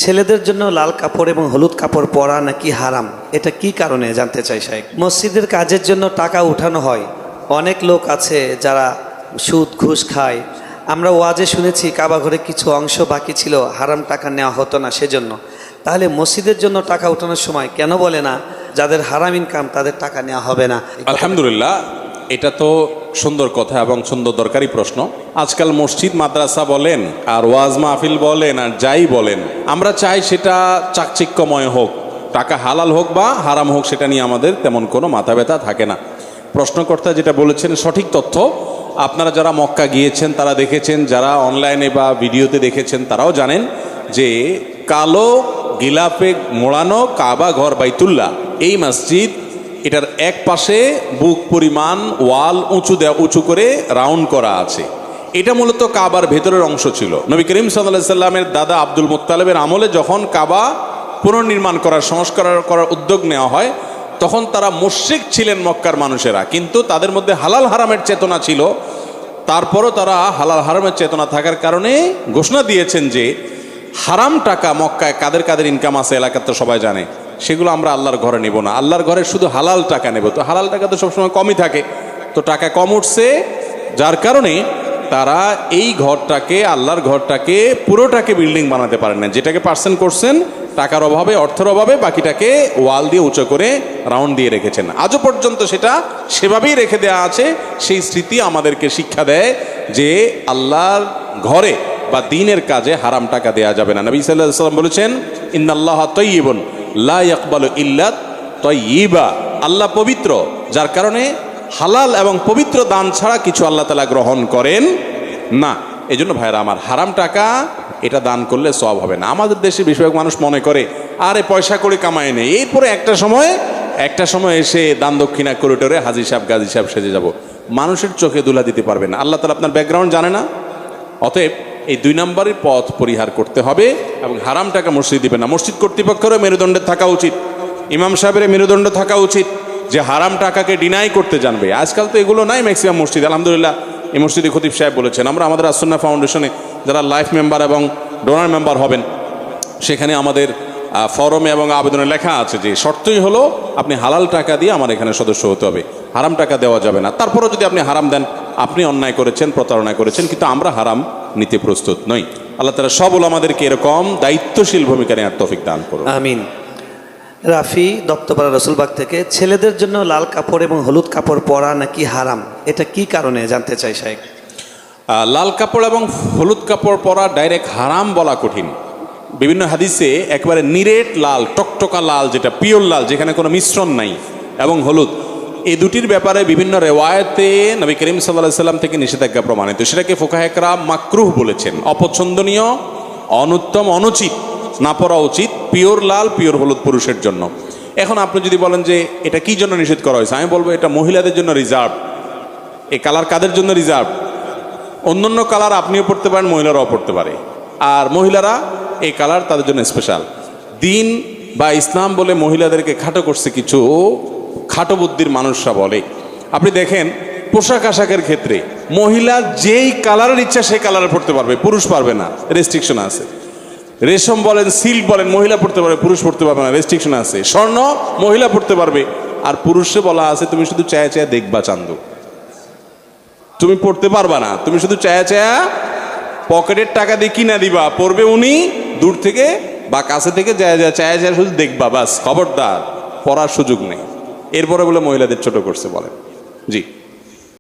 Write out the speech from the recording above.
ছেলেদের জন্য লাল কাপড় এবং হলুদ কাপড় পরা নাকি হারাম, এটা কি কারণে জানতে চাই শাইখ। মসজিদের কাজের জন্য টাকা উঠানো হয়, অনেক লোক আছে যারা সুদ ঘুষ খায়। আমরা ওয়াজে শুনেছি কাবা ঘরে কিছু অংশ বাকি ছিল, হারাম টাকা নেওয়া হতো না সেজন্য। তাহলে মসজিদের জন্য টাকা উঠানোর সময় কেন বলে না যাদের হারাম ইনকাম তাদের টাকা নেওয়া হবে না? আলহামদুলিল্লাহ, এটা তো সুন্দর কথা এবং সুন্দর দরকারি প্রশ্ন। আজকাল মসজিদ মাদ্রাসা বলেন আর ওয়াজ মাহফিল বলেন আর যাই বলেন, আমরা চাই সেটা চাকচিক্যময় হোক, টাকা হালাল হোক বা হারাম হোক, সেটা নিয়ে আমাদের তেমন কোনো মাথা ব্যথা থাকে না। প্রশ্নকর্তা যেটা বলেছেন সঠিক তথ্য। আপনারা যারা মক্কা গিয়েছেন তারা দেখেছেন, যারা অনলাইনে বা ভিডিওতে দেখেছেন তারাও জানেন যে কালো গিলাপে মোড়ানো কাবা ঘর বাইতুল্লাহ, এই মসজিদ, এটার এক পাশে বুক পরিমাণ ওয়াল উঁচু করে রাউন্ড করা আছে। এটা মূলত কাবার ভেতরের অংশ ছিল। নবী করিম সাল্লাল্লাহু আলাইহি সাল্লামের দাদা আব্দুল মুত্তালিবের আমলে যখন কাবা পুনর্নির্মাণ সংস্কার করার উদ্যোগ নেওয়া হয়, তখন তারা মুশরিক ছিলেন মক্কার মানুষেরা, কিন্তু তাদের মধ্যে হালাল হারামের চেতনা ছিল। তারপরও তারা হালাল হারামের চেতনা থাকার কারণে ঘোষণা দিয়েছেন যে হারাম টাকা মক্কায় কাদের কাদের ইনকাম আছে এলাকার তো সবাই জানে, সেগুলো আমরা আল্লাহর ঘরে নেব না, আল্লাহর ঘরে শুধু হালাল টাকা নেব। তো হালাল টাকা তো সবসময় কমই থাকে, তো টাকা কম উঠছে, যার কারণে তারা এই ঘরটাকে, আল্লাহর ঘরটাকে, পুরোটাকে বিল্ডিং বানাতে পারেন না। যেটাকে পার্সেন্ট করছেন টাকার অভাবে, অর্থের অভাবে, বাকিটাকে ওয়াল দিয়ে উঁচু করে রাউন্ড দিয়ে রেখেছেন। আজও পর্যন্ত সেটা সেভাবেই রেখে দেওয়া আছে। সেই স্মৃতি আমাদেরকে শিক্ষা দেয় যে আল্লাহর ঘরে বা দ্বীনের কাজে হারাম টাকা দেয়া যাবে না। নবী সাল্লাল্লাহু আলাইহি ওয়াসাল্লাম বলেছেন, ইন্নাল্লাহা তাইয়্যিবুন লা ইয়াকবালু ইল্লা তাইয়্যিবা, আল্লাহ পবিত্র, যার কারণে হালাল এবং পবিত্র দান ছাড়া কিছু আল্লাহ তাআলা গ্রহণ করেন না। এই জন্য ভাইরা আমার, হারাম টাকা এটা দান করলে সওয়াব হবে না। আমাদের দেশে বেশিরভাগ মানুষ মনে করে আরে পয়সা করে কামায় নেই, এরপরে একটা সময় এসে দান দক্ষিণা করিডোরে হাজি সাহেব গাজী সাহেব সেজে যাব। মানুষের চোখে দুলা দিতে পারবে না। আল্লাহ তাআলা আপনার ব্যাকগ্রাউন্ড জানে না। অতএব এই 2 নম্বরের পথ পরিহার করতে হবে এবং হারাম টাকা মসজিদ দিবে না। মসজিদ কর্তৃপক্ষেরও মেরুদণ্ডের থাকা উচিত, ইমাম সাহেবের মেরুদণ্ড থাকা উচিত যে হারাম টাকাকে ডিনাই করতে জানবে। আজকাল তো এগুলো নাই ম্যাক্সিমাম মসজিদ। আলহামদুলিল্লাহ, এই মসজিদে খতিব সাহেব বলেছেন, আমরা আমাদের আসুন্নাহ ফাউন্ডেশনে যারা লাইফ মেম্বার এবং ডোনার মেম্বার হবেন, সেখানে আমাদের ফরমে এবং আবেদনে লেখা আছে যে শর্তই হলো আপনি হালাল টাকা দিয়ে আমার এখানে সদস্য হতে হবে, হারাম টাকা দেওয়া যাবে না। তারপরেও যদি আপনি হারাম দেন, আপনি অন্যায় করেছেন, প্রতারণা করেছেন, কিন্তু আমরা হারাম নিতে প্রস্তুত নই। আল্লাহ তাআলা সব উলামাদেরকে এরকম দায়িত্বশীল ভূমিকা নেওয়ার তৌফিক দান করুন। আমিন। রাফি দত্তপাড়া রসুলবাগ থেকে, ছেলেদের জন্য লাল কাপড় এবং হলুদ কাপড় পরা নাকি হারাম, এটা কি কারণে জানতে চাই শাইখ। লাল কাপড় এবং হলুদ কাপড় পরা ডাইরেক্ট হারাম বলা কঠিন। বিভিন্ন হাদিসে একেবারে নিরেট লাল, টকটকা লাল, যেটা পিওর লাল, যেখানে কোনো মিশ্রণ নাই, এবং হলুদ, এই দুটির ব্যাপারে বিভিন্ন রেওয়ায়েতে নবী করিম সাল্লাল্লাহু আলাইহি সাল্লাম থেকে নিষেধাজ্ঞা প্রমাণিত। সেটাকে ফুকাহায়ে কেরাম মাকরুহ বলেছেন, অপছন্দনীয়, অনুত্তম, অনুচিত, না পরা উচিত। পিওর লাল, পিওর হলুদ পুরুষের জন্য। এখন আপনি যদি বলেন যে এটা কি জন্য নিষেধ করা হয়েছে, আমি বলবো এটা মহিলাদের জন্য রিজার্ভ। এই কালার কাদের জন্য রিজার্ভ? অন্যান্য কালার আপনিও পড়তে পারেন, মহিলারাও পড়তে পারে, আর মহিলারা এই কালার তাদের জন্য স্পেশাল। দিন বা ইসলাম বলে মহিলাদেরকে খাটো করছে কিছু খাটো বুদ্ধির মানুষরা বলে। আপনি দেখেন পোশাক আশাকের ক্ষেত্রে মহিলা যেই কালারের ইচ্ছা সেই কালারে পড়তে পারবে, পুরুষ পারবে না, রেস্ট্রিকশন আছে। রেশম বলেন, সিল্ক বলেন, মহিলা পড়তে পারবে, পুরুষ পড়তে পারবে না, রেস্ট্রিকশন আছে। স্বর্ণ মহিলা পড়তে পারবে, আর পুরুষে বলা আছে তুমি শুধু চায়া চায়া দেখবা চান্দু, তুমি পড়তে পারবা না, তুমি শুধু চায়া চায়া পকেটের টাকা দিয়ে কিনা দিবা, পড়বে উনি দূর থেকে বা কাছে থেকে চায়া চায়া শুধু দেখবা, বাস, খবরদার, পড়ার সুযোগ নেই। এরপরে বলে মহিলাদের ছোট করছে বলেন। জি।